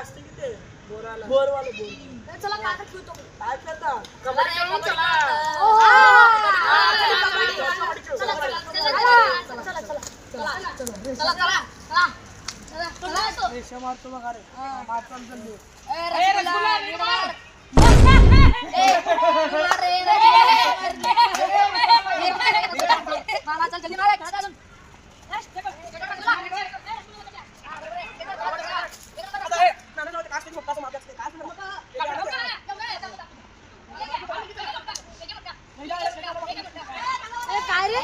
असते की ते बोरवालं बोर. चला काका खेळतो. काय खेळता? कबड्डी खेळू चला चला. रेषा मारतो बघा रे. मारताना चालली. रसगुल्ला